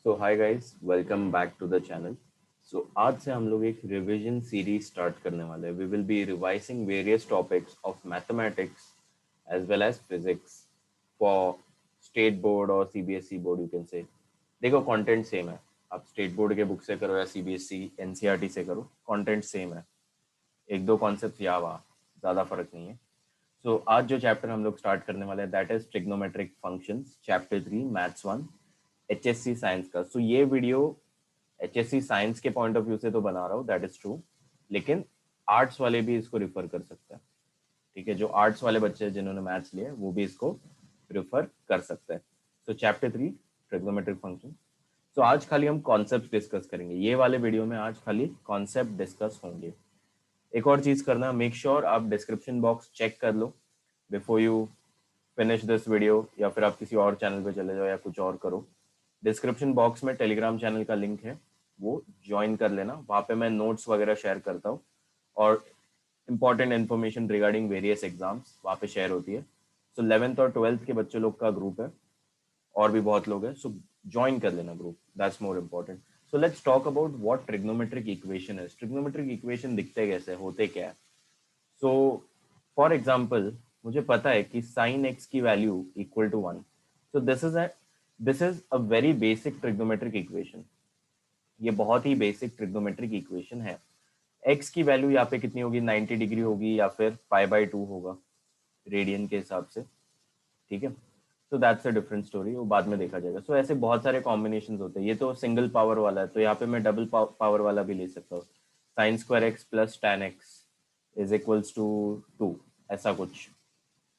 So hi guys, welcome back to the channel. So आज से हम लोग एक रिवीजन सीरीज स्टार्ट करने वाले हैं। We will be revising various topics of mathematics as well as physics for state board और CBSE board you can say. देखो, कंटेंट सेम है। आप स्टेट बोर्ड के बुक से करो या सीबीएसई एनसीईआरटी से करो, कंटेंट सेम है। एक दो कॉन्सेप्ट या वहाँ ज़्यादा फर्क नहीं है। सो आज जो चैप्टर हम लोग स्टार्ट करने वाले हैं that is trigonometric functions, chapter 3 maths 1 HSC science का। सो ये वीडियो एचएससी साइंस के पॉइंट ऑफ व्यू से तो बना रहा हूँ, दैट इज ट्रू, लेकिन आर्ट्स वाले भी इसको रिफर कर सकते हैं। ठीक है, जो आर्ट्स वाले बच्चे हैं जिन्होंने मैथ्स लिए वो भी इसको प्रिफर कर सकते हैं। So chapter 3 trigonometric function. So आज खाली हम कॉन्सेप्ट डिस्कस करेंगे। ये वाले वीडियो में आज खाली कॉन्सेप्ट डिस्कस होंगे। एक और चीज करना, मेक श्योर आप डिस्क्रिप्शन बॉक्स चेक कर लो before you finish this video, या फिर आप किसी और चैनल पे चले जाओ या कुछ और करो। डिस्क्रिप्शन बॉक्स में टेलीग्राम चैनल का लिंक है, वो ज्वाइन कर लेना। वहाँ पे मैं नोट्स वगैरह शेयर करता हूँ और important information regarding various exams वहाँ पे शेयर होती है। सो 11th और 12th के बच्चों लोग का ग्रुप है, और भी बहुत लोग हैं, सो ज्वाइन कर लेना group, that's more important. So let's talk about what trigonometric equation है। ट्रिग्नोमेट्रिक इक्वेशन दिखते कैसे, होते क्या है। सो फॉर एग्जाम्पल, मुझे पता है कि साइन एक्स की value equal to 1। So this is a very basic trigonometric equation. ये बहुत ही बेसिक ट्रिग्नोमेट्रिक इक्वेशन है। एक्स की वैल्यू यहाँ पे कितनी होगी, 90 डिग्री होगी या फिर पाई/2 होगा रेडियन के हिसाब से। ठीक है, तो दैट्स अ डिफरेंट स्टोरी, वो बाद में देखा जाएगा। सो ऐसे बहुत सारे कॉम्बिनेशन होते हैं। ये तो सिंगल पावर वाला है, तो यहाँ पे मैं डबल पावर वाला भी ले सकता हूँ। Sine square x plus tan x is equals to 2, ऐसा कुछ।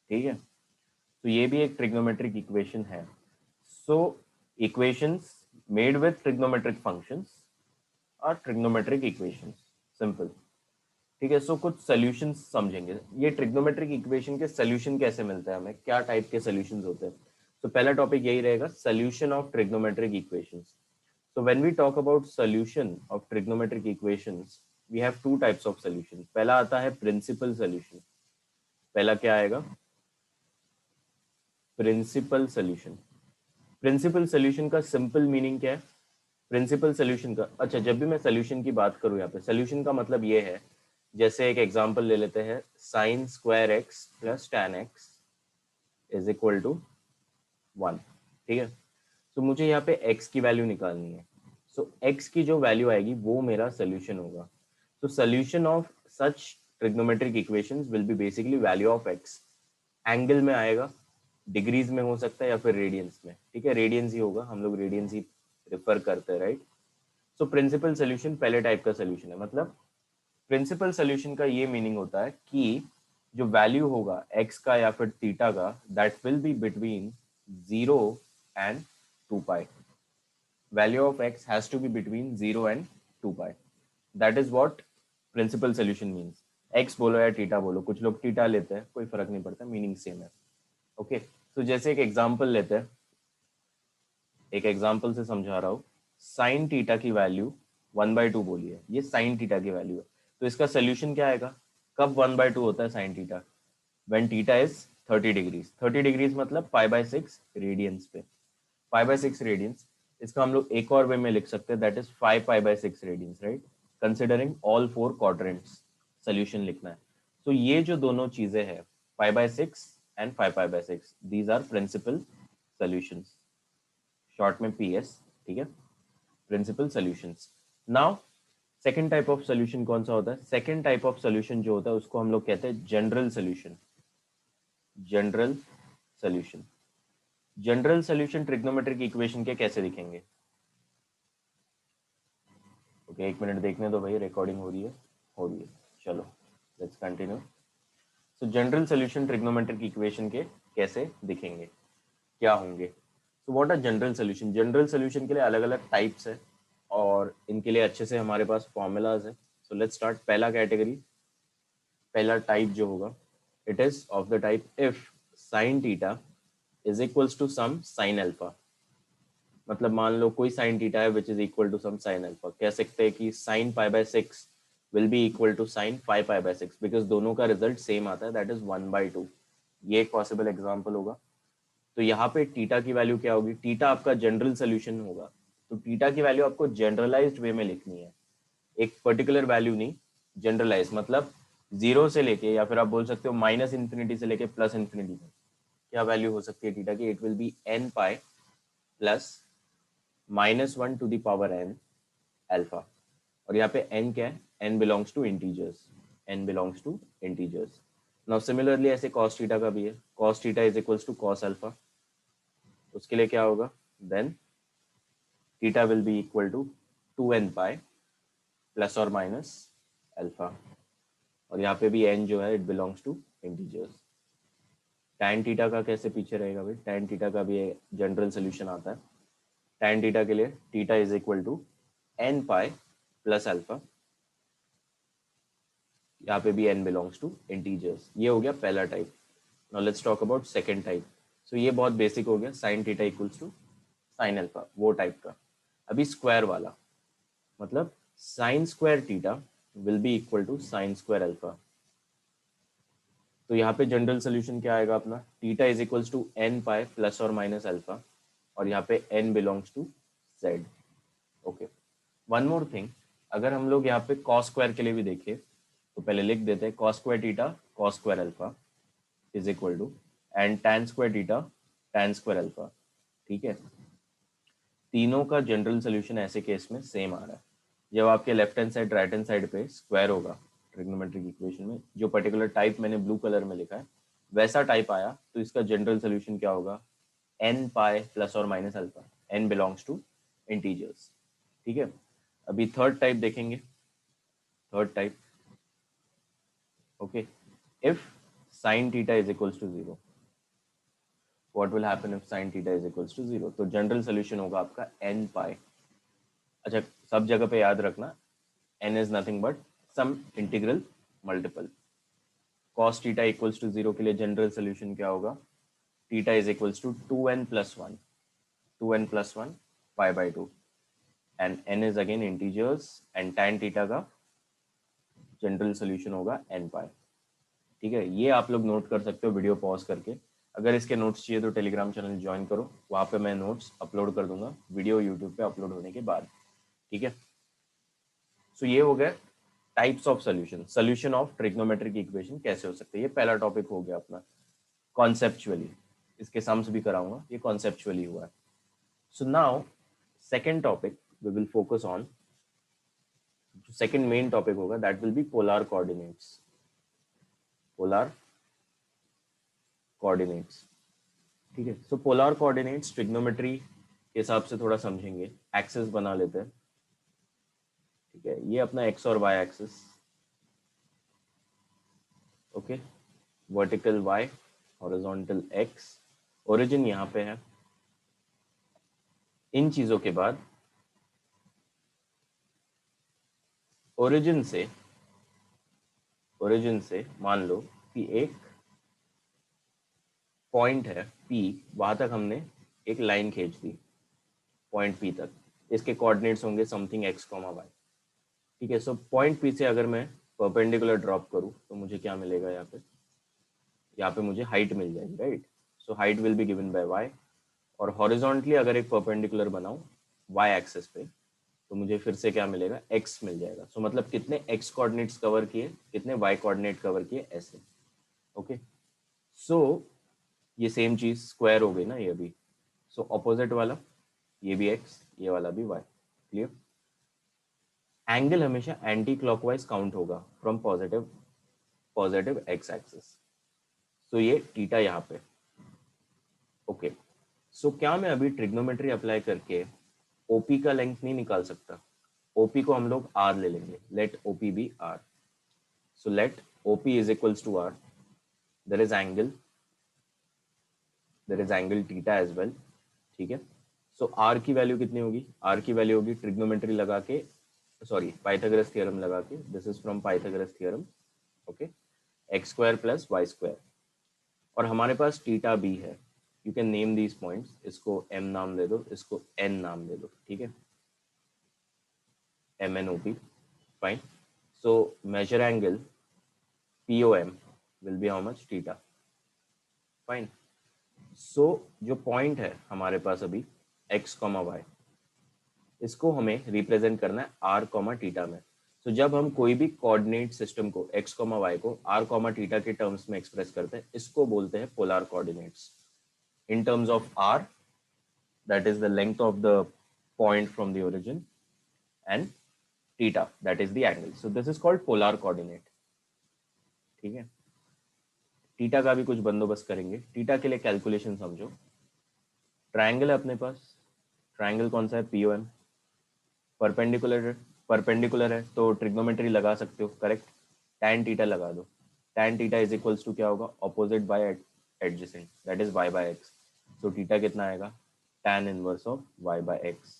ठीक है, तो ये भी एक ट्रिग्नोमेट्रिक इक्वेशन है। So equations made with trigonometric functions और ट्रिग्नोमेट्रिक इक्वेशंस, सिंपल। ठीक है, सो कुछ सॉल्यूशंस समझेंगे। ये ट्रिग्नोमेट्रिक इक्वेशन के सॉल्यूशन कैसे मिलते हैं हमें, क्या टाइप के सॉल्यूशंस होते हैं। तो पहला टॉपिक यही रहेगा, solution of trigonometric equations. So when we talk about solution of trigonometric equations, we have two types of solution. पहला आता है प्रिंसिपल सॉल्यूशन। पहला क्या आएगा, प्रिंसिपल सॉल्यूशन। प्रिंसिपल सॉल्यूशन का सिंपल मीनिंग क्या है, प्रिंसिपल सॉल्यूशन का, अच्छा जब भी मैं सॉल्यूशन की बात करूं यहाँ पे, सॉल्यूशन का मतलब ये है, जैसे एक एग्जांपल ले लेते हैं, sine square x plus tan x is equal to 1। ठीक है, तो मुझे यहाँ पे x की वैल्यू निकालनी है। सो x की जो वैल्यू आएगी वो मेरा सोल्यूशन होगा। तो solution of such trigonometric equations will be basically value of x। Angle में आएगा, डिग्रीज में हो सकता है या फिर रेडियंस में। ठीक है, रेडियंस ही होगा, हम लोग रेडियंस ही रिफर करते हैं, राइट। सो प्रिंसिपल सोल्यूशन पहले टाइप का सोल्यूशन है। मतलब प्रिंसिपल सोल्यूशन का ये मीनिंग होता है कि जो वैल्यू होगा x का या फिर थीटा का, that will be between 0 and 2 pi. value of x has to be between 0 and 2 pi. That is what principal solution means. x बोलो या थीटा बोलो, कुछ लोग थीटा लेते हैं, कोई फर्क नहीं पड़ता, मीनिंग सेम है। ओके, तो जैसे एक एग्जांपल लेते हैं, एक एग्जांपल से समझा रहा हूँ। साइन थीटा की वैल्यू 1/2 बोली है, ये साइन थीटा की वैल्यू है। तो इसका सोल्यूशन क्या आएगा, कब 1/2 होता है sine theta, when theta is 30 degrees. 30 degrees मतलब पाई/6 रेडियंस पे, पाई/6 रेडियंस। इसका हम लोग एक और वे में लिख सकते हैं, दैट इज 5 पाई/6 radians, right. Considering all 4 quadrants solution लिखना है। तो ये जो दोनों चीजें हैं, पाई/6 एंड 5 पाई/6, these are principal solutions, short में पीएस। ठीक है, principal solutions. Now second type of solution कौन सा होता है, सेकेंड टाइप ऑफ सोल्यूशन जो होता है उसको हम लोग कहते हैं general solution. General solution, general solution trigonometric equation के कैसे दिखेंगे। ओके, एक मिनट देखने दो भाई, रिकॉर्डिंग हो रही है, हो रही है। चलो let's continue. So general solution trigonometric equation के कैसे दिखेंगे, क्या होंगे। So what are general solution. General solution के लिए अलग अलग टाइप्स है और इनके लिए अच्छे से हमारे पास फॉर्मूलाज है। So let's start. पहला कैटेगरी, पहला टाइप जो होगा, it is of the type if sine theta is equals to some sine alpha. मतलब मान लो कोई साइन थीटा है which is equal to some sine alpha, कह सकते हैं कि साइन पाई/6 will be equal to sine 5 पाई/6, बिकॉज दोनों का रिजल्ट सेम आता है, दैट इज 1/2। ये एक पॉसिबल एग्जांपल होगा। तो यहाँ पे थीटा की वैल्यू क्या होगी, थीटा आपका जनरल सोल्यूशन होगा। तो थीटा की वैल्यू आपको जनरलाइज्ड वे में लिखनी है, एक पर्टिकुलर वैल्यू नहीं, जनरलाइज मतलब जीरो से लेके या फिर आप बोल सकते हो माइनस इन्फिनिटी से लेके प्लस इन्फिनिटी तक क्या वैल्यू हो सकती है थीटा की, it will be n pi plus -1 to the power n alpha. और यहाँ पे n क्या है, n belongs to integers, n belongs to integers. Now similarly ऐसे cos थीटा का भी है, cos theta is equals to cos alpha, उसके लिए क्या होगा, then theta will be equal to 2n pi plus और माइनस अल्फा। और यहाँ पे भी n जो है it belongs to integers. tan theta का कैसे पीछे रहेगा भाई, tan थीटा का भी जनरल सोल्यूशन आता है। tan थीटा के लिए theta is equal to n pi plus alpha, यहाँ पे भी n बिलोंग्स टू इंटीजर्स। ये हो गया पहला type. Now let's talk about second type. So ये बहुत बेसिक हो गया, sin theta equals to sin alpha, वो टाइप का। अभी स्क्वायर वाला, मतलब sin square theta will be equal to sin square alpha. तो यहाँ पे जनरल सोल्यूशन क्या आएगा अपना, theta is equals to n pi plus और माइनस अल्फा, और यहाँ पे n belongs to z। Okay, one more thing, अगर हम लोग यहाँ पे cos स्क्वायर के लिए भी देखें तो पहले लिख देते हैं cos square theta cos square alpha is equal to and tan square theta tan square alpha. ठीक है, तीनों का जनरल सोल्यूशन ऐसे केस में सेम आ रहा है। जब आपके left hand side right hand side पे स्क्वायर होगा ट्रिग्नोमेट्रिक इक्वेशन में, जो पर्टिकुलर टाइप मैंने ब्लू कलर में लिखा है वैसा टाइप आया, तो इसका जनरल सोल्यूशन क्या होगा, n पाई प्लस और minus alpha, n belongs to integers. ठीक है, अभी थर्ड टाइप देखेंगे। Third type, okay, if sin theta is equals to 0, what will happen if sin theta is equals to 0? तो general solution होगा आपका n पाई। अच्छा, सब जगह पे याद रखना n is nothing but some integral multiple. cos theta equals to 0 के लिए जनरल सोल्यूशन क्या होगा, theta is equals to 2n plus 1, 2n plus 1 pi by 2, and n is again integers, and tan theta का general solution होगा n pi. ठीक है, ये आप लोग नोट कर सकते हो वीडियो पॉज करके। अगर इसके नोट्स चाहिए तो टेलीग्राम चैनल ज्वाइन करो, वहाँ पे मैं नोट्स अपलोड कर दूंगा वीडियो यूट्यूब पे अपलोड होने के बाद। ठीक है, सो ये हो गया types of solution, solution of trigonometric equation कैसे हो सकते हैं। ये पहला टॉपिक हो गया अपना कॉन्सेप्चुअली, इसके सम्स भी कराऊंगा, ये कॉन्सेप्चुअली हुआ है। So now second topic we will focus on, second main topic होगा that will be polar coordinates. Polar coordinates, ठीक है। सो पोलर कोऑर्डिनेट्स ट्रिग्नोमेट्री के हिसाब से थोड़ा समझेंगे। एक्सिस बना लेते हैं, ठीक है, ये अपना एक्स और y axis, okay, vertical y, horizontal x, origin यहाँ पे है। इन चीजों के बाद ओरिजिन से मान लो कि एक पॉइंट है P, वहां तक हमने एक लाइन खींच दी पॉइंट P तक, इसके कोऑर्डिनेट्स होंगे समथिंग x, y। ठीक है, सो पॉइंट P से अगर मैं परपेंडिकुलर ड्रॉप करूं तो मुझे क्या मिलेगा, यहाँ पे मुझे हाइट मिल जाएगी, right. So height will be given bye y। और हॉरिजॉन्टली अगर एक परपेंडिकुलर बनाऊं y एक्सिस पे तो मुझे फिर से क्या मिलेगा, x मिल जाएगा। सो मतलब कितने x कोऑर्डिनेट्स कवर किए, कितने y कोऑर्डिनेट कवर किए, ऐसे। ओके, सो ये सेम चीज स्क्वायर हो गई ना ये भी। सो ऑपोजिट वाला ये भी x, ये वाला भी y। क्लियर। एंगल हमेशा एंटी क्लॉकवाइज काउंट होगा फ्रॉम पॉजिटिव x एक्सिस। सो ये थीटा यहाँ पे, ओके। सो क्या मैं अभी ट्रिग्नोमेट्री अप्लाई करके ओपी का लेंथ नहीं निकाल सकता? ओपी को हम लोग r ले लेंगे, let OP be r। So let OP is equals to r, there is angle theta as well. ठीक है, सो r की वैल्यू कितनी होगी, r की वैल्यू होगी ट्रिग्नोमेट्री लगा के, सॉरी पाइथागोरस थ्योरम लगा के, this is from Pythagoras theorem, okay, x square plus y square. और हमारे पास थीटा बी है, you can name these points, इसको m नाम दे दो, इसको n नाम दे दो, ठीक है, m n o p, fine. So major angle POM will be how much, theta, fine. So जो पॉइंट है हमारे पास अभी x, y, इसको हमें रिप्रेजेंट करना है आर कॉमा टीटा में। तो जब हम कोई भी कोऑर्डिनेट सिस्टम को एक्स कॉमा वाई को आर कॉमा टीटा के टर्म्स में एक्सप्रेस करते हैं, इसको बोलते हैं polar coordinates. In terms of r, that is the length of the point from the origin, and theta, that is the angle. So this is called polar coordinate. ठीक है, theta का भी कुछ बंदोबस्त करेंगे। थीटा के लिए कैलकुलेशन समझो। ट्रायंगल है अपने पास, ट्रायंगल कौन सा है, पीओएम। परपेंडिकुलर परपेंडिकुलर है तो ट्रिग्नोमेट्री लगा सकते हो, करेक्ट। tan थीटा लगा दो। tan theta is equals to क्या होगा, opposite by adjacent, that is y by x। तो थीटा कितना आएगा, tan inverse of y by x।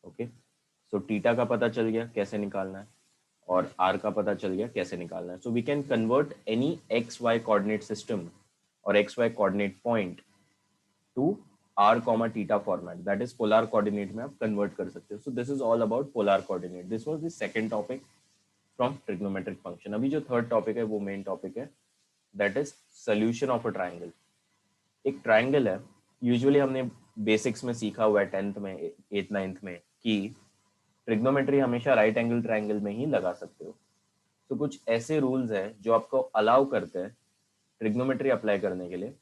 Okay, so theta का पता चल गया कैसे निकालना है, और r का पता चल गया कैसे निकालना है। So we can convert any x y coordinate system और x y coordinate point to r comma theta format, that is polar coordinate में आप कन्वर्ट कर सकते हो। So this is all about polar coordinate. This was the second topic from trigonometric function. अभी जो third topic है वो main topic है, that is solution of a triangle. एक ट्राइंगल है, यूजुअली हमने बेसिक्स में सीखा हुआ है 10th में, 8th 9th में, कि ट्रिग्नोमेट्री हमेशा राइट एंगल ट्राइंगल में ही लगा सकते हो। तो कुछ ऐसे रूल्स हैं जो आपको अलाउ करते हैं ट्रिग्नोमेट्री अप्लाई करने के लिए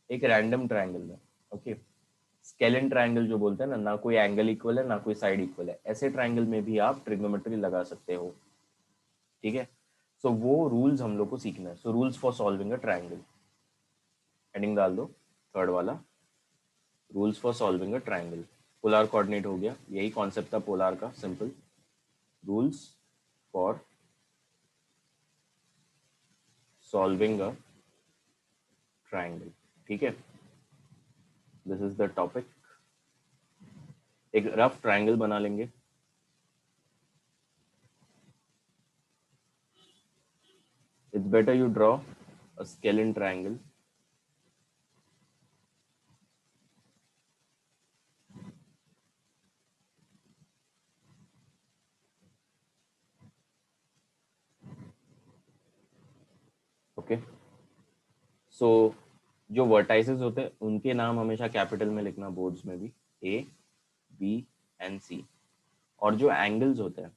एक रैंडम ट्राइंगल में। ओके, स्केलेन ट्राइंगल जो बोलते हैं ना, ना कोई एंगल इक्वल है ना कोई साइड इक्वल है, ऐसे ट्राइंगल में भी आप ट्रिग्नोमेट्री लगा सकते हो। ठीक है, सो वो रूल्स हम लोग को सीखना है। So rules for solving a triangle, heading डाल दो थर्ड वाला, rules for solving a triangle. Polar coordinate हो गया, यही कॉन्सेप्ट था पोलर का, simple. Rules for solving a triangle. ठीक है, दिस इज द टॉपिक। एक रफ ट्राइंगल बना लेंगे। It's better you draw a scalene triangle. Okay, so जो वर्टाइसेस होते हैं उनके नाम हमेशा कैपिटल में लिखना, बोर्ड्स में भी, ए बी एंड सी। और जो एंगल्स होते हैं,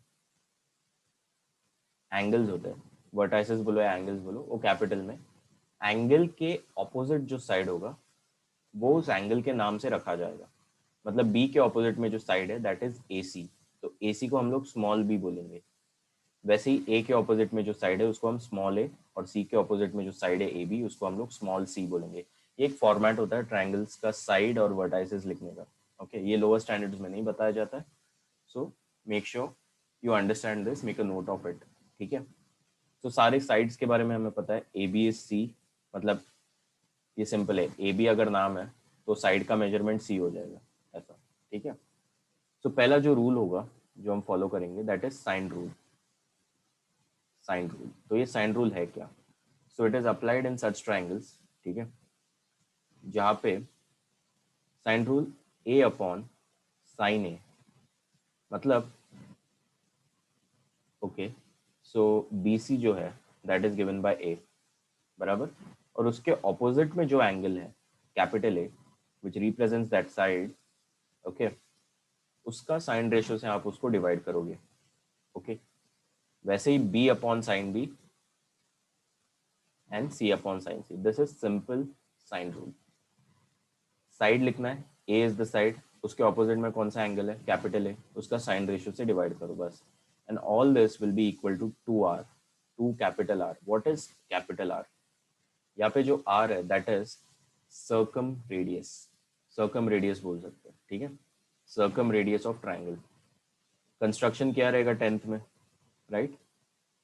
वर्टाइसेस बोलो या एंगल्स बोलो, वो कैपिटल में। एंगल के ऑपोजिट जो साइड होगा वो उस एंगल के नाम से रखा जाएगा। मतलब बी के ऑपोजिट में जो साइड है दैट इज ए सी, तो ए सी को हम लोग स्मॉल बी बोलेंगे। वैसे ही ए के ऑपोजिट में जो साइड है उसको हम स्मॉल ए, और सी के ऑपोजिट में जो साइड है ए बी, उसको हम लोग स्मॉल सी बोलेंगे। ये एक फॉर्मेट होता है ट्राइंगल्स का साइड और वर्टाइसेस लिखने का। ओके, ये लोअर स्टैंडर्ड्स में नहीं बताया जाता है, so make sure you understand this, make a note of it. ठीक है, तो सारे साइड्स के बारे में हमें पता है, ए बी इज सी, मतलब ये सिंपल है, ए बी अगर नाम है तो साइड का मेजरमेंट सी हो जाएगा, ऐसा। ठीक है, तो पहला जो रूल होगा जो हम फॉलो करेंगे that is sine rule. Sine rule, तो ये साइन रूल है क्या, so it is applied in such triangles, ठीक है, जहाँ पे sine rule A upon sine A, मतलब ओके, सो बी सी जो है that is given by A, बराबर, और उसके ऑपोजिट में जो एंगल है capital A which represents that side, okay, उसका साइन रेशियो से आप उसको डिवाइड करोगे। ओके, वैसे ही B upon sine B and C upon sine C, this is simple sine rule. Side लिखना है, ए इज द साइड, उसके ऑपोजिट में कौन सा एंगल है, कैपिटल ए, उसका साइन रेशियो से डिवाइड करो बस। And all this will be equal to 2r, 2 capital R. What is capital R, यहाँ पे जो आर है that is circum radius, circum radius बोल सकते हैं। ठीक है, circum radius of triangle. Construction क्या रहेगा 10th में, राइट,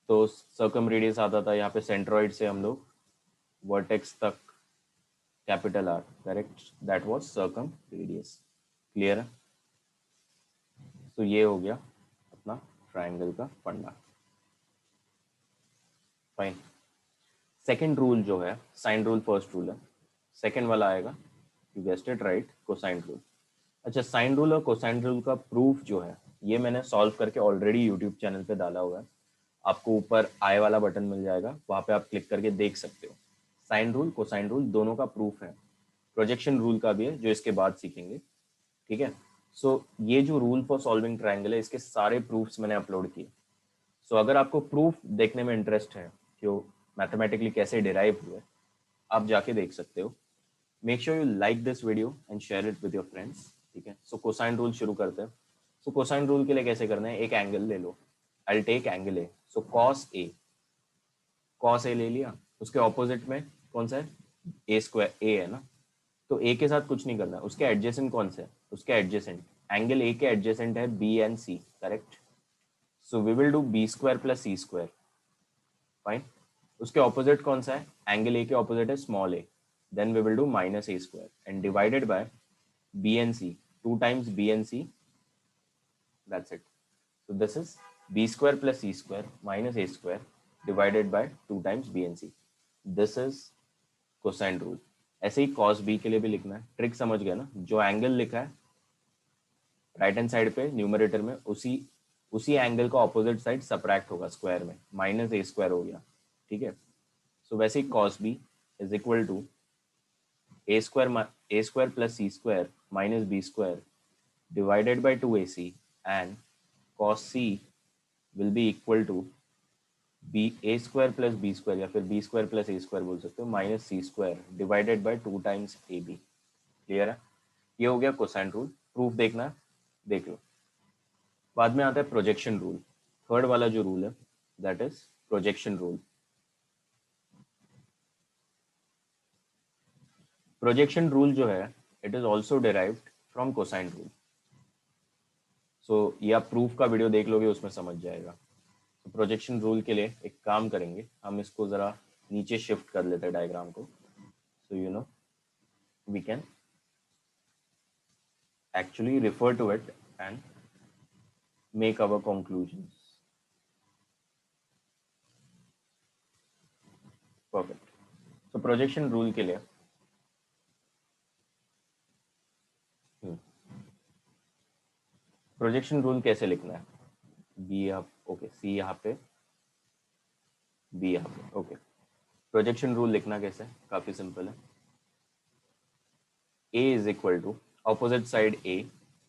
तो सर्कम रेडियस आता था यहाँ पे सेंट्रॉइड से हम लोग वर्टेक्स तक, capital R, correct, that was circum radius. Clear है, तो ये हो गया अपना ट्राइंगल का फंडा। फाइन, सेकंड रूल जो है साइन रूल, फर्स्ट रूल है, सेकंड वाला आएगा, you guessed it right, cosine rule. अच्छा, साइन रूल और कोसाइन रूल का प्रूफ जो है ये मैंने सॉल्व करके ऑलरेडी यूट्यूब चैनल पे डाला हुआ है, आपको ऊपर आई वाला बटन मिल जाएगा, वहाँ पे आप क्लिक करके देख सकते हो। साइन रूल कोसाइन रूल दोनों का प्रूफ है, प्रोजेक्शन रूल का भी है जो इसके बाद सीखेंगे। ठीक है, सो ये जो रूल फॉर सॉल्विंग ट्रायंगल है, इसके सारे प्रूफ्स मैंने अपलोड किए। सो अगर आपको प्रूफ देखने में इंटरेस्ट है कि वो मैथमेटिकली कैसे डिराइव हुए, आप जाके देख सकते हो। Make sure you like this video and share it with your friends. ठीक है, सो कोसाइन रूल शुरू करते हैं। सो कोसाइन रूल के लिए कैसे करना है, एक एंगल ले लो। I take angle A, so cos A ले लिया। उसके ऑपोजिट में कौन सा है, ए स्क्वायर, ए है ना। तो ए के साथ कुछ नहीं करना, उसके एडजेसेंट कौन सा है, उसके एडजेसेंट एंगल ए के एडजेसेंट है B and C, correct. So we will do B square plus C square, fine. उसके ऑपोजिट कौन सा है, एंगल ए के ऑपोजिट है small A, then we will do minus A square and divided by B and C, two times B and C, that's it. So this is b square plus c square minus a square divided by 2 times b and c. This is cosine rule. ऐसे ही cos b के लिए भी लिखना है। Trick समझ गया ना, जो एंगल लिखा है राइट हैंड साइड पे न्यूमरेटर में, उसी उसी एंगल का ऑपोजिट साइड सबट्रैक्ट होगा स्क्वायर में, माइनस ए स्क्वायर हो गया। ठीक है, सो वैसे ही cos b is equal to a square plus c square minus b square divided by 2ac, and cos c will be equal to B A square plus B square, या फिर B square plus A square बोल सकते हो, minus C square divided by 2 times A B. Clear है, ये हो गया cosine rule. Proof देखना है, देख लो। बाद में आता है प्रोजेक्शन रूल। थर्ड वाला जो रूल है that is projection rule. Projection rule जो है it is also derived from cosine rule. So ये आप प्रूफ का वीडियो देख लोगे, उसमें समझ जाएगा। तो प्रोजेक्शन रूल के लिए एक काम करेंगे, हम इसको जरा नीचे शिफ्ट कर लेते हैं डायग्राम को, so you know we can actually refer to it and make our conclusions. Perfect. So projection rule के लिए प्रोजेक्शन रूल कैसे लिखना है, बी यहाँ, ओके, सी यहाँ पे, बी यहाँ पे, ओके। प्रोजेक्शन रूल लिखना कैसे, काफी सिंपल है। A is equal to opposite side A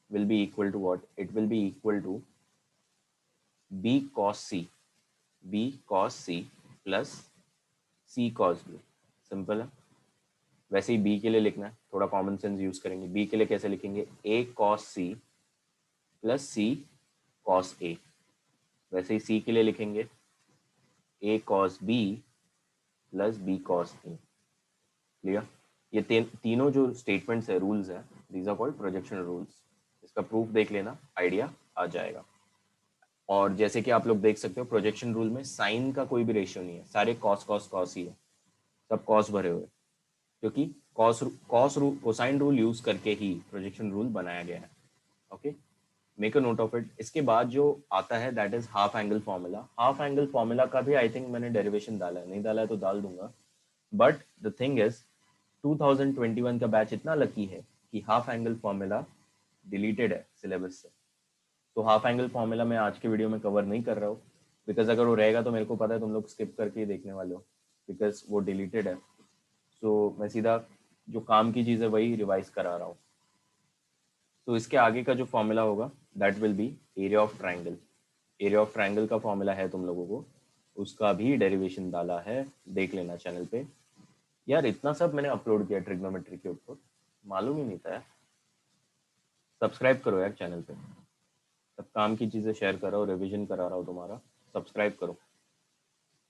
will be equal to what, it will be equal to B cos C, B cos C plus C cos B। Simple है। वैसे ही B के लिए लिखना है, थोड़ा कॉमन सेंस यूज करेंगे। B के लिए कैसे लिखेंगे, A cos C plus C cos A। वैसे ही सी के लिए लिखेंगे A cos B plus B cos A। Clear, ये तीनों जो स्टेटमेंट्स है, रूल्स है, these are called projection rules. इसका प्रूफ देख लेना, आइडिया आ जाएगा। और जैसे कि आप लोग देख सकते हो प्रोजेक्शन रूल में साइन का कोई भी रेशियो नहीं है, सारे कॉस कॉस कॉस ही है, सब कॉस भरे हुए, क्योंकि कोसाइन रूल यूज करके ही प्रोजेक्शन रूल बनाया गया है। Okay, make a note of it. इसके बाद जो आता है that is half angle formula. Half angle formula का भी आई थिंक मैंने डेरिवेशन डाला है, नहीं डाला है तो डाल दूंगा। बट द थिंग इज 2021 का बैच इतना लकी है कि हाफ एंगल फॉर्मूला डिलीटेड है सिलेबस से। तो हाफ एंगल फॉर्मूला मैं आज के वीडियो में कवर नहीं कर रहा हूँ, बिकॉज अगर वो रहेगा तो मेरे को पता है तुम लोग स्किप करके ही देखने वाले हो, बिकॉज वो डिलीटेड है। सो मैं सीधा जो काम की चीज़ है वही रिवाइज करा रहा हूँ। तो इसके आगे का जो फॉर्मूला होगा that will B area of triangle. Area of triangle का फॉर्मूला है तुम लोगों को, उसका भी डेरिवेशन डाला है, देख लेना चैनल पे। यार इतना सब मैंने अपलोड किया ट्रिग्नोमेट्री के ऊपर, मालूम ही नहीं था यार। सब्सक्राइब करो यार चैनल पे, सब काम की चीज़ें शेयर कर रहा हूँ, रिविजन करा रहा हूँ तुम्हारा, सब्सक्राइब करो।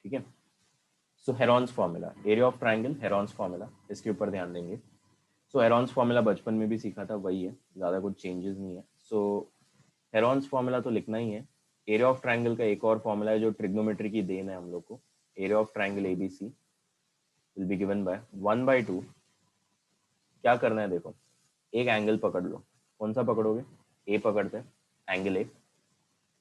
ठीक है, so Heron's formula, area of triangle Heron's formula, इसके ऊपर ध्यान देंगे। सो हेरॉन्स फॉर्मूला बचपन में भी सीखा था, वही है, ज़्यादा कुछ चेंजेस नहीं है। सो हेरॉन्स फॉर्मूला तो लिखना ही है। एरिया ऑफ ट्राइंगल का एक और फॉर्मूला है जो ट्रिग्नोमेट्री की देन है हम लोग को। Area of triangle A B C will be given by 1/2। क्या करना है देखो, एक एंगल पकड़ लो, कौन सा पकड़ोगे, ए पकड़ते हैं, एंगल ए।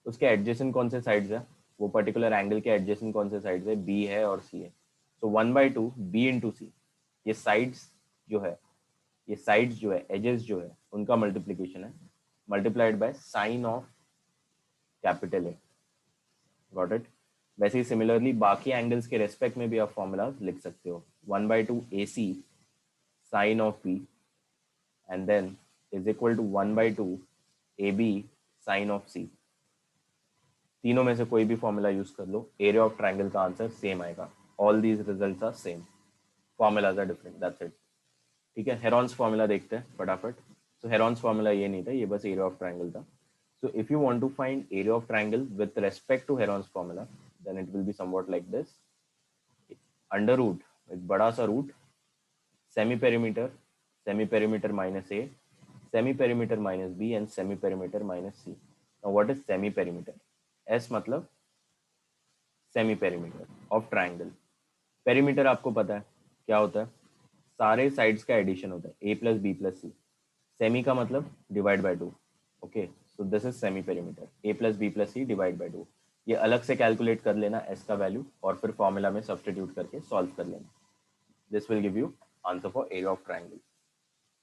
उसके एडजेसेंट कौन से साइड्स है, वो पर्टिकुलर एंगल के एडजेसेंट कौन से साइड्स है, बी है और सी है। सो 1/2 बी इंटू सी, ये साइड्स जो है, ये साइड्स जो है, एजेस जो है, उनका मल्टीप्लीकेशन है, multiplied by sine of capital A. Got it. वैसे ही सिमिलरली बाकी एंगल्स के रेस्पेक्ट में भी आप फॉर्मूला लिख सकते हो, 1/2 a c sine of B and then is equal to 1/2 a b sine of C, तीनों में से कोई भी फॉर्मूला यूज कर लो, एरिया ऑफ ट्राइंगल का आंसर सेम आएगा. All these results are same, formulas are different, that's it. ठीक है, हेरॉन्स फॉर्मूला देखते हैं फटाफट. सो हेरॉन्स फॉर्मूला ये नहीं था, ये बस एरिया ऑफ ट्राइंगल था. So if you want to find area of triangle with respect to Heron's formula, then it will be somewhat like this. Under root, एक बड़ा सा root, semi perimeter, semi perimeter minus a, semi perimeter minus b and semi perimeter minus c. Now what is semi perimeter? S मतलब semi perimeter of triangle. Perimeter आपको पता है क्या होता है, सारे साइड्स का एडिशन होता है, A plus B plus C. Semi का मतलब divide by two. Okay, so this is semi perimeter, A plus B plus C divide by two. ये अलग से कैलकुलेट कर लेना एस का वैल्यू और फिर फॉर्मूला में सब्स्टिट्यूट करके सॉल्व कर लेना. This will give you answer for area of triangle.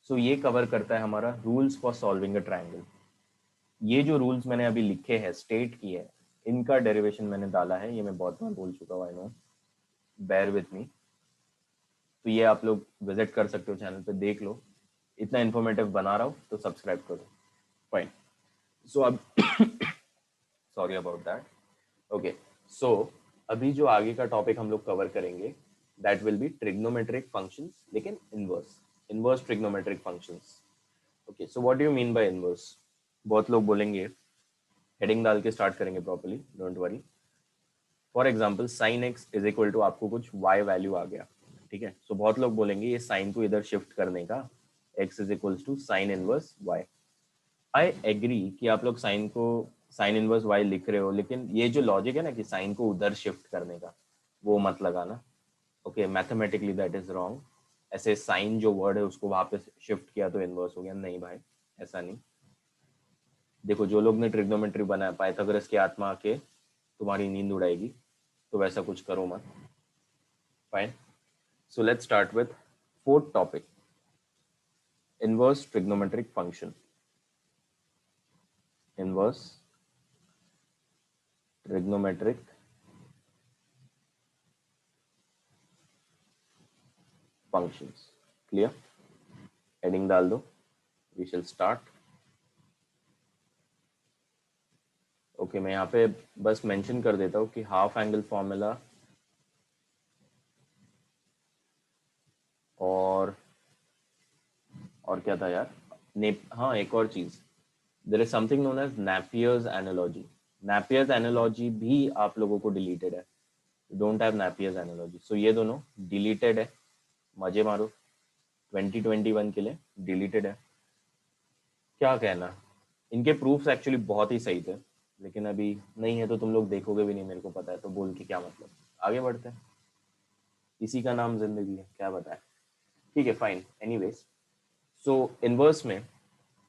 So ये कवर करता है हमारा rules for solving a triangle. ये जो रूल्स मैंने अभी लिखे हैं, स्टेट किए हैं, इनका डेरिवेशन मैंने डाला है, ये मैं बहुत बार बोल चुका हूँ, I know, bear with me. तो ये आप लोग विजिट कर सकते हो, चैनल पे देख लो. इतना इन्फॉर्मेटिव बना रहा हूँ तो सब्सक्राइब करो. फाइन. सो अब sorry about that. Okay, so अभी जो आगे का टॉपिक हम लोग कवर करेंगे, that will be trigonometric functions, लेकिन inverse, inverse trigonometric functions. Okay, so what do you mean by inverse? बहुत लोग बोलेंगे, हेडिंग डाल के स्टार्ट करेंगे properly, don't worry. For example sine x is equal to आपको कुछ वाई वैल्यू आ गया. ठीक है, सो बहुत लोग बोलेंगे ये साइन को इधर शिफ्ट करने का, x is equals to sine inverse y. I agree कि आप लोग साइन को साइन इनवर्स वाई लिख रहे हो, लेकिन ये जो लॉजिक है ना कि साइन को उधर शिफ्ट करने का, वो मत लगाना. Okay, mathematically that is wrong. ऐसे साइन जो वर्ड है उसको वहां पे शिफ्ट किया तो इनवर्स हो गया, नहीं भाई, ऐसा नहीं. देखो, जो लोग ने ट्रिग्नोमेट्री बनाया, पाइथागोरस की आत्मा आके तुम्हारी नींद उड़ाएगी, तो वैसा कुछ करो मत. Fine. So let's start with fourth topic, inverse trigonometric function. Inverse trigonometric functions. Clear? Heading डाल दो. We shall start. Okay, मैं यहाँ पे बस मेंशन कर देता हूँ कि हाफ एंगल फॉर्मूला और क्या था यार, हाँ, एक और चीज, there is something known as Napier's analogy. Napier's analogy भी आप लोगों को डिलीटेड है, don't have Napier's analogy. So ये दोनों डिलीटेड है, मजे मारो, 2021 के लिए डिलीटेड है. क्या कहना, इनके प्रूफ्स एक्चुअली बहुत ही सही थे, लेकिन अभी नहीं है तो तुम लोग देखोगे भी नहीं, मेरे को पता है, तो बोल के क्या मतलब. आगे बढ़ते हैं, इसी का नाम जिंदगी है, क्या बताए. ठीक है, फाइन. एनीवेज, सो इनवर्स में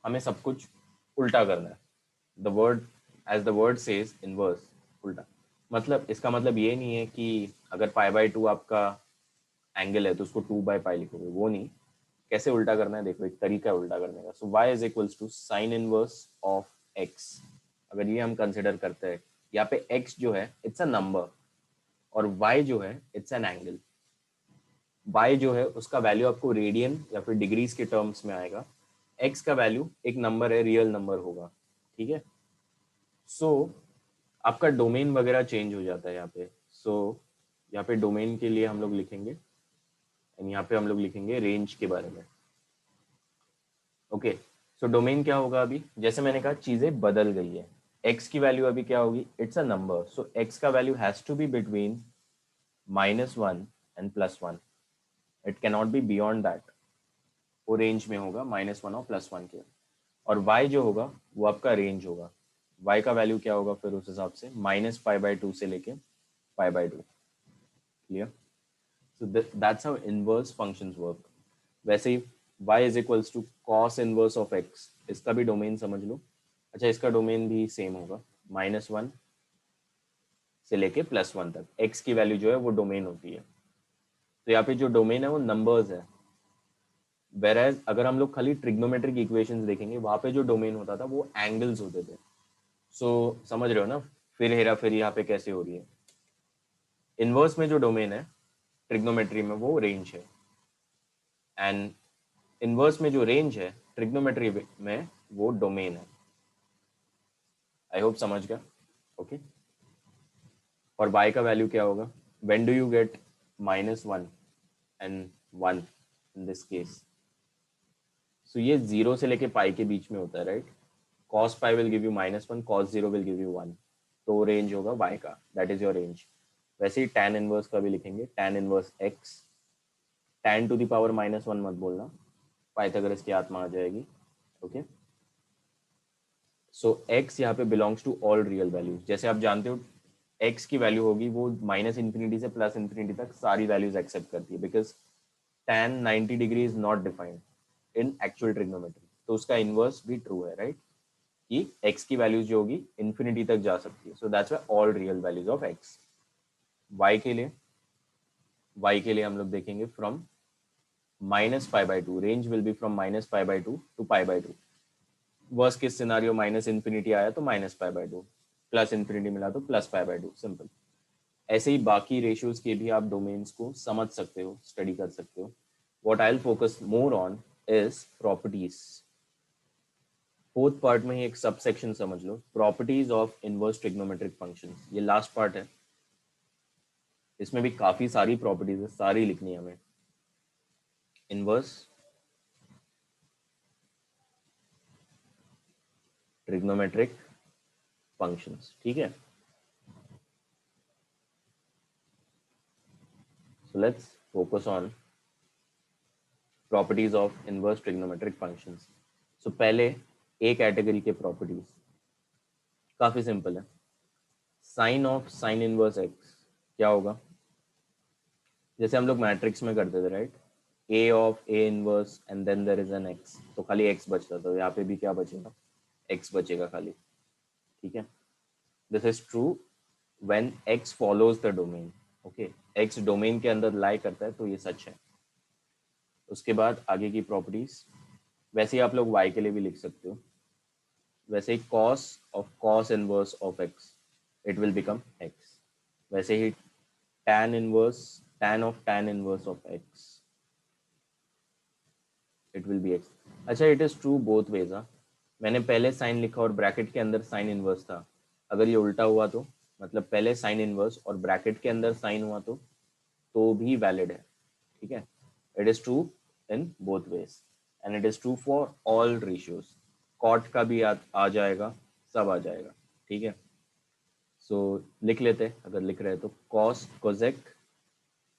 हमें सब कुछ उल्टा करना है. The word, as the word says, inverse, उल्टा. मतलब इसका मतलब ये नहीं है कि अगर पाई बाय टू आपका एंगल है तो उसको 2/पाई लिखोगे, वो नहीं. कैसे उल्टा करना है देखो, एक तरीका है उल्टा करने का. So y is equals to sine inverse of x. अगर ये हम कंसिडर करते हैं, यहाँ पे x जो है इट्स अ नंबर और y जो है इट्स एन एंगल. y जो है उसका वैल्यू आपको रेडियन या फिर डिग्रीज के टर्म्स में आएगा, x का वैल्यू एक नंबर है, रियल नंबर होगा. ठीक है, सो आपका डोमेन वगैरह चेंज हो जाता है यहाँ पे. सो यहाँ पे डोमेन के लिए हम लोग लिखेंगे, एंड यहाँ पे हम लोग लिखेंगे रेंज के बारे में. ओके, सो डोमेन क्या होगा, अभी जैसे मैंने कहा चीजें बदल गई है. x की वैल्यू अभी क्या होगी, it's a number, so x का value has to be between -1 and +1. It can not be beyond that. वो रेंज में होगा -1 और +1 के. और y जो होगा वो आपका रेंज होगा. y का वैल्यू क्या होगा फिर उस हिसाब से, -π/2 से लेके π/2. Clear? So that's how inverse functions work. वैसे ही y is equals to cos inverse of x, इसका भी डोमेन समझ लो. अच्छा, इसका डोमेन भी सेम होगा, -1 से लेके +1 तक. x की वैल्यू जो है वो डोमेन होती है. तो यहाँ पे जो डोमेन है वो नंबर्स है. वेरएज अगर हम लोग खाली ट्रिग्नोमेट्रिक इक्वेशंस देखेंगे, वहां पे जो डोमेन होता था वो एंगल्स होते थे. सो समझ रहे हो ना, फिर हेरा फेरी यहाँ पे कैसे हो रही है. इनवर्स में जो डोमेन है ट्रिग्नोमेट्री में वो रेंज है, एंड इनवर्स में जो रेंज है ट्रिग्नोमेट्री में वो डोमेन है. आई होप समझ गया. ओके. और y का वैल्यू क्या होगा? When do you get -1 and 1 in this case? So ये 0 से लेके पाई के बीच में होता है, right? cos pi will give you -1, cos 0 will give you 1. तो रेंज होगा y का, दैट इज योर रेंज. वैसे ही tan इनवर्स का भी लिखेंगे, tan inverse x. tan to the power -1 मत बोलना, पाइथागोरस की आत्मा आ जाएगी. ओके. सो x यहाँ पे belongs to all real values. जैसे आप जानते हो x की वैल्यू होगी वो -∞ से +∞ तक सारी वैल्यूज एक्सेप्ट करती है, because tan 90 degree is not defined in actual trigonometry. तो उसका इनवर्स भी ट्रू है, राइट? कि x की वैल्यूज जो होगी इन्फिनिटी तक जा सकती है. So that's why all real values of x. y के लिए हम लोग देखेंगे from -π/2. Range will be from -π/2 to π/2. Worst case scenario -∞ आया तो -π/2, +∞ मिला तो +π/2. सिंपल. ऐसे ही बाकी रेशियोज के भी आप डोमेन्स को समझ सकते हो, स्टडी कर सकते हो. What I will focus more on is properties. Fourth part में ही एक सब सेक्शन समझ लो, properties of inverse trigonometric functions. ये लास्ट पार्ट है. इसमें भी काफी सारी प्रॉपर्टीज है, सारी लिखनी है हमें. इनवर्स ट्रिग्नोमेट्रिक फंक्शंस, ठीक है. So let's focus on properties of inverse trigonometric functions. So पहले ए कैटेगरी के प्रॉपर्टीज काफी सिंपल है. Sine of sine inverse x क्या होगा? जैसे हम लोग मैट्रिक्स में करते थे, right? A of A inverse and then there is an x, तो खाली एक्स बचता था. यहाँ पे भी क्या बचेगा? एक्स बचेगा खाली, ठीक है. This is true when x follows the domain. Okay, x domain के अंदर लाई करता है, तो ये सच है. उसके बाद आगे की प्रॉपर्टीज वैसे ही आप लोग y के लिए भी लिख सकते हो. वैसे ही cos of cos inverse of x, it will become x. वैसे ही tan inverse tan of tan inverse of x, it will B x. अच्छा, it is true both ways. मैंने पहले साइन लिखा और ब्रैकेट के अंदर साइन इनवर्स था. अगर ये उल्टा हुआ तो मतलब पहले साइन इनवर्स और ब्रैकेट के अंदर साइन हुआ तो भी वैलिड है, ठीक है. It is true in both ways and it is true for all ratios. Cot का भी आ जाएगा, सब आ जाएगा, ठीक है. सो लिख लेते, अगर लिख रहे हैं तो cos cosec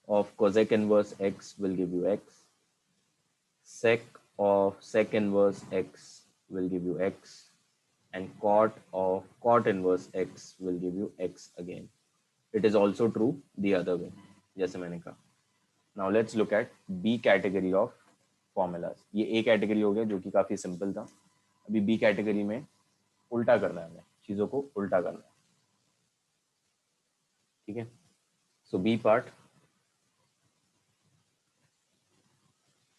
of cosec inverse x will give you x. Sec of sec inverse x will give you x, and cot of cot inverse x will give you x again. It is also true the other way, जैसे मैंने कहा. Now let's look at B category of formulas. ये A category हो गया जो कि काफी simple था. अभी B category में उल्टा करना है, हमें चीजों को उल्टा करना है, ठीक है. So B part.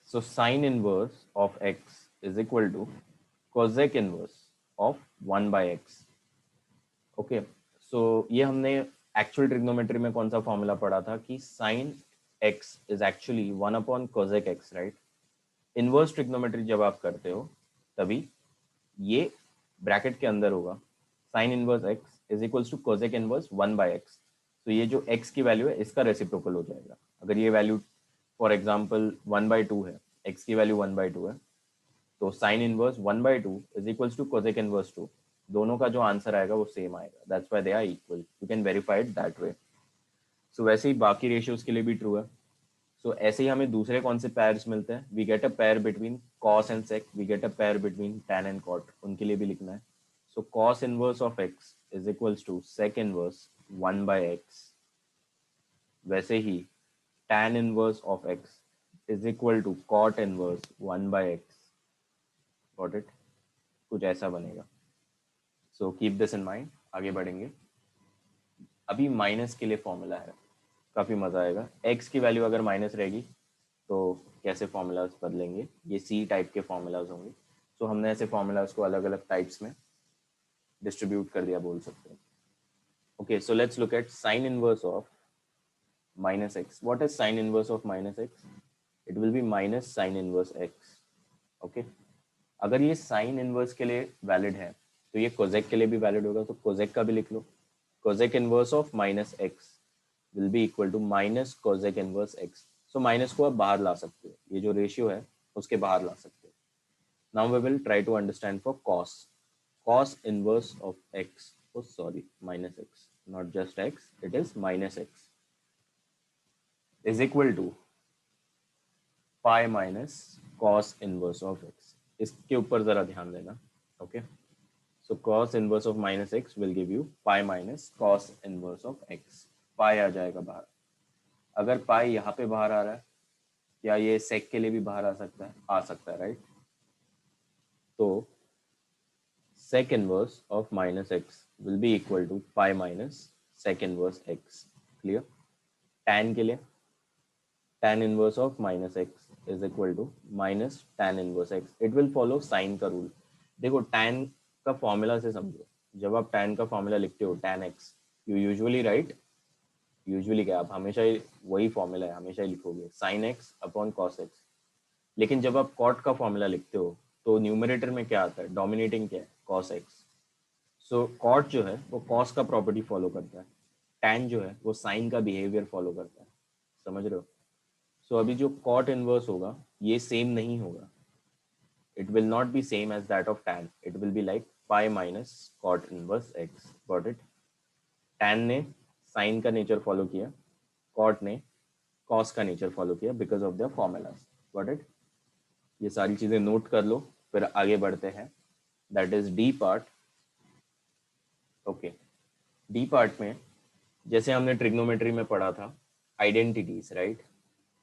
So sin inverse of x is equal to cosec inverse of 1 by x. Okay. सो ये हमने एक्चुअल ट्रिग्नोमेट्री में कौन सा फॉर्मूला पढ़ा था कि sin x is actually 1 upon cosec x, right? Inverse trigonometry जब आप करते हो तभी ये ब्रैकेट के अंदर होगा. sin inverse x is equals to cosec inverse 1 by x. तो ये जो x की वैल्यू है इसका रेसिप्रोकल हो जाएगा. अगर ये वैल्यू फॉर एग्जाम्पल 1/2 है, x की वैल्यू 1/2 है, तो sine inverse 1/2 is equals to cosec inverse 2. दोनों का जो आंसर आएगा वो सेम आएगा. That's why they are equal. You can verify it that way. So वैसे ही बाकी रेशियोज के लिए भी ट्रू है. सो ऐसे ही हमें दूसरे कौन से पेयर्स मिलते हैं? We get a pair between cos and sec, we get a pair between tan and cot. उनके लिए भी लिखना है. So cos inverse of x is equals to sec inverse 1/x. वैसे ही tan inverse of x is equal to cot inverse 1/x. Got it? कुछ ऐसा बनेगा. So keep this in mind. आगे बढ़ेंगे. अभी माइनस के लिए फॉर्मूला है, काफ़ी मज़ा आएगा. x की वैल्यू अगर माइनस रहेगी तो कैसे फॉर्मूलाज बदलेंगे? ये सी टाइप के फॉर्मूलाज होंगे. सो हमने ऐसे फॉर्मूलाज को अलग अलग टाइप्स में डिस्ट्रीब्यूट कर दिया, बोल सकते हैं. Okay, so let's look eight sine inverse of minus x. What is sin inverse of minus x? It will be minus sin inverse x. Okay. अगर ये sin inverse के लिए वैलिड है तो ये कोजेक के लिए भी वैलिड होगा, तो कोजेक का भी लिख लो। Cosec inverse of minus x will be equal to minus cosec inverse x. So minus को आप बाहर ला सकते हो, ये जो रेशियो है उसके बाहर ला सकते हो। Now we will try to understand for cos. Cos inverse of x, oh sorry, minus x, not just x, it is minus x is equal to pi minus cos inverse of x। इसके ऊपर जरा ध्यान देना, okay. So cos inverse of minus x will give you pi minus cos inverse of x। पाई आ जाएगा बाहर। अगर पाई यहाँ पे बाहर आ रहा है, क्या ये सेक के लिए भी बाहर आ सकता है? आ सकता है, राइट। तो sec inverse of minus x will be equal to pi minus sec inverse x। Clear? tan के लिए tan inverse of minus x is equal to minus tan inverse x। it will follow sin का rule. देखो tan का formula से समझो, जब आप tan का फॉर्मूला लिखते हो tan x, you usually right, usually क्या, आप हमेशा ही वही फॉर्मूला है, हमेशा ही लिखोगे sin x upon cos x। लेकिन जब आप cot का फॉर्मूला लिखते हो तो न्यूमरेटर में क्या आता है, डोमिनेटिंग क्या है, cos x। सो cot जो है वो cos का प्रॉपर्टी फॉलो करता है, tan जो है वो sin का बिहेवियर फॉलो करता है। समझ रहे हो? सो अभी जो cot इनवर्स होगा ये सेम नहीं होगा, it will not be same as that of tan, it will be like pi minus cot inverse x। got it? tan ने sin का नेचर फॉलो किया, cot ने cos का नेचर फॉलो किया because of their formulas. got it? ये सारी चीजें note कर लो, फिर आगे बढ़ते हैं। That is D part. Okay, D part में जैसे हमने ट्रिग्नोमेट्री में पढ़ा था identities, right,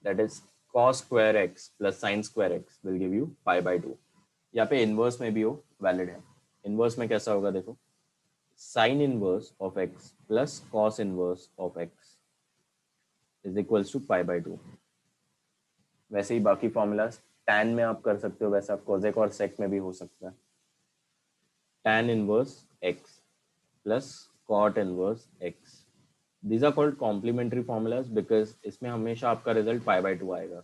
that is cos square x plus sign square x will give you pi by 2। यहाँ पे इनवर्स में भी वो वैलिड है। इनवर्स में कैसा होगा देखो, sine inverse of x plus cos inverse of x is equals to pi by 2। वैसे ही बाकी फॉर्मूलाज tan में आप कर सकते हो, वैसा कोजेक और सेक में भी हो सकता है। tan inverse x plus cot inverse x, these are called complementary formulas because इसमें हमेशा आपका रिजल्ट पाई बाई 2 आएगा।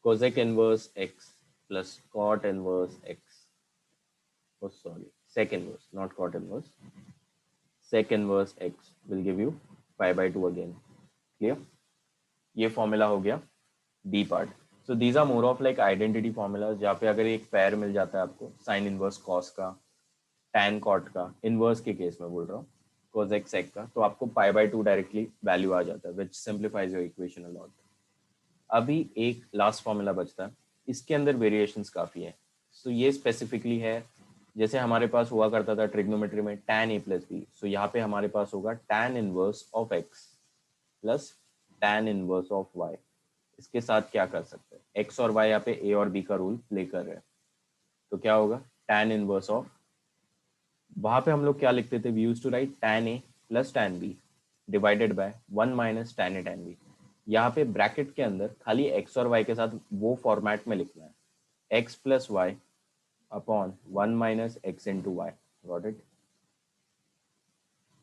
cosec inverse x plus cot inverse x, oh sorry, sec inverse, not cot inverse, sec inverse x will give you pi by 2 again। clear? ये formula हो गया D part. So these are more of like identity formulas, जहाँ पे अगर एक pair मिल जाता है आपको साइन इनवर्स कॉस का, टैन कॉट का, इनवर्स के केस में बोल रहा हूँ, कोजेक सेक का, तो आपको पाई बाई 2 डायरेक्टली वैल्यू आ जाता है, which simplifies your equation a lot. अभी एक लास्ट फॉर्मूला बचता है, इसके अंदर वेरिएशंस काफ़ी है। सो ये स्पेसिफिकली है, जैसे हमारे पास हुआ करता था ट्रिग्नोमेट्री में tan a प्लस बी, सो यहाँ पे हमारे पास होगा tan inverse of x plus tan inverse of y। इसके साथ क्या कर सकते हैं, x और y यहाँ पे a और b का रूल प्ले कर रहे हैं, तो क्या होगा tan इनवर्स ऑफ, वहां पे हम लोग क्या लिखते थे, we used to write tan a plus tan b divided by 1 minus tan a tan b। यहाँ पे ब्रैकेट के अंदर खाली x और y के साथ वो फॉर्मेट में लिखना है, x plus y upon 1 minus x into y. Got it?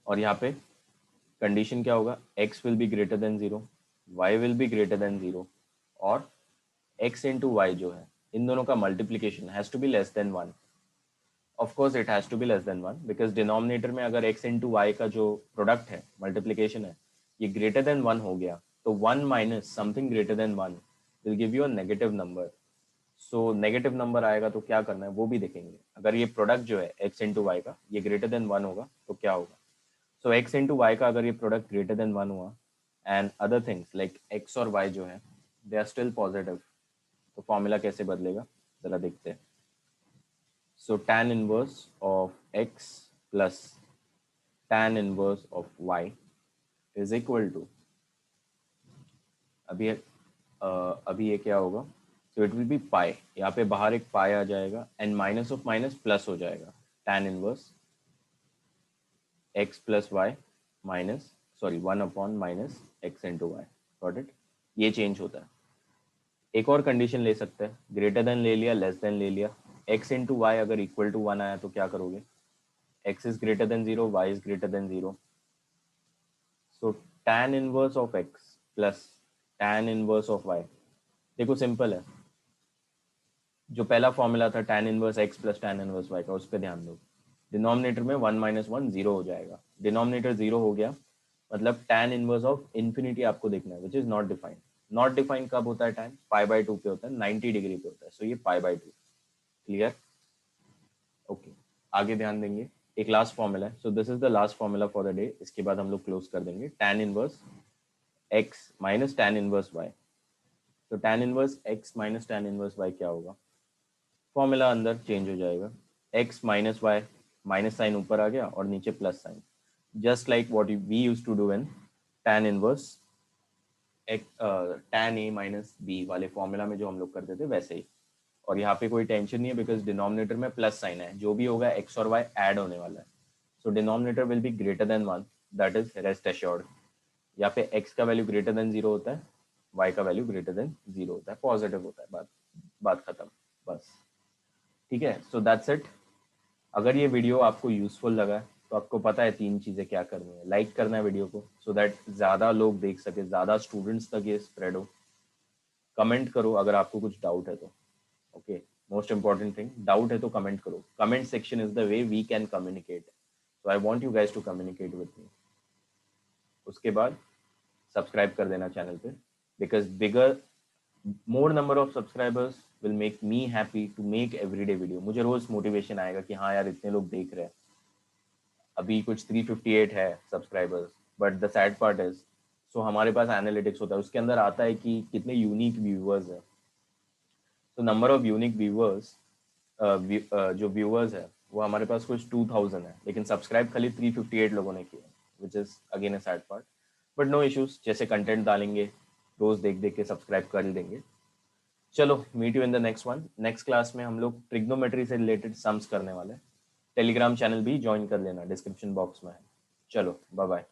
और यहाँ पे कंडीशन क्या होगा, x will be greater than 0, y will be greater than 0, और x इंटू वाई जो है इन दोनों का multiplication has to be less than 1। Of course it has to be less than 1 because denominator में अगर x इंटू वाई का जो प्रोडक्ट है, मल्टीप्लीकेशन है, ये ग्रेटर देन 1 हो गया, तो 1 minus something greater than 1 will give you a negative number. So negative number आएगा तो क्या करना है वो भी देखेंगे। अगर ये प्रोडक्ट जो है x इंटू वाई का ये ग्रेटर देन 1 होगा तो क्या होगा। सो x इंटू वाई का अगर ये प्रोडक्ट ग्रेटर देन 1 हुआ and other things like x और y जो है दे आर स्टिल पॉजिटिव, तो फॉर्मूला कैसे बदलेगा जरा देखते हैं। So tan inverse of x plus tan inverse of y is equal to, अभी अभी ये क्या होगा, so it will be pi, यहाँ पे बाहर एक पाई आ जाएगा and minus of minus plus हो जाएगा, tan inverse x plus y minus, sorry 1 upon minus x into y. Got it? ये चेंज होता है। एक और कंडीशन ले सकते हैं, ग्रेटर देन ले लिया, लेस देन ले लिया, x इंटू वाई अगर इक्वल टू 1 आया तो क्या करोगे, x is greater than 0, y is greater than 0, so tan inverse of x plus tan inverse of y। देखो सिंपल है, जो पहला फॉर्मूला था tan inverse x plus tan inverse y का, उस पर ध्यान दो। डिनोमिनेटर में 1 - 1 0 हो जाएगा। डिनोमिनेटर 0 हो गया मतलब tan इनवर्स ऑफ इन्फिनिटी आपको देखना है, which is not defined. Not defined कब होता है? tan π/2 पे होता है, 90 डिग्री पे होता है, सो ये π/2। क्लियर? ओके, आगे ध्यान देंगे। एक लास्ट फॉर्मूला है, so this is the last formula for the day. इसके बाद हम लोग क्लोज कर देंगे। tan inverse x minus tan inverse y। तो tan inverse x minus tan inverse y क्या होगा? फॉर्मूला अंदर चेंज हो जाएगा, x minus y, minus sine ऊपर आ गया और नीचे plus sine, just like what we used to do in tan inverse tan a minus B वाले फॉर्मूला में जो हम लोग करते थे वैसे ही। और यहाँ पे कोई टेंशन नहीं है बिकॉज डिनोमिनेटर में प्लस साइन है, जो भी होगा x और y ऐड होने वाला है, सो denominator will be greater than 1, that is rest assured. यहाँ पे x का वैल्यू ग्रेटर देन 0 होता है, y का वैल्यू ग्रेटर देन 0 होता है, पॉजिटिव होता है, बात खत्म बस। ठीक है, सो दैट्स इट। अगर ये वीडियो आपको यूजफुल लगा तो आपको पता है 3 चीज़ें क्या करनी है। लाइक करना है वीडियो को सो दैट ज़्यादा लोग देख सके, ज़्यादा स्टूडेंट्स तक ये स्प्रेड हो। कमेंट करो अगर आपको कुछ डाउट है तो। Okay, most important thing, doubt है तो कमेंट करो। Comment section is the way we can communicate, so I want you guys to communicate with me. उसके बाद सब्सक्राइब कर देना चैनल पे, because bigger more number of subscribers will make me happy to make everyday video. मुझे रोज motivation आएगा कि हाँ यार इतने लोग देख रहे हैं। अभी कुछ 358 है subscribers, but the sad part is, so हमारे पास एनालिटिक्स होता है, उसके अंदर आता है कि कितने यूनिक व्यूअर्स है। तो नंबर ऑफ यूनिक व्यूअर्स, जो व्यूअर्स है वो हमारे पास कुछ 2000 है, लेकिन सब्सक्राइब खाली 358 लोगों ने किया, which is again a sad part. But no issues, जैसे कंटेंट डालेंगे रोज देख देख के सब्सक्राइब कर देंगे। चलो, meet you in the next one. Next class में हम लोग ट्रिग्नोमेट्री से रिलेटेड सम्स करने वाले हैं। टेलीग्राम चैनल भी ज्वाइन कर लेना, डिस्क्रिप्शन बॉक्स में है। चलो, बाय बाय।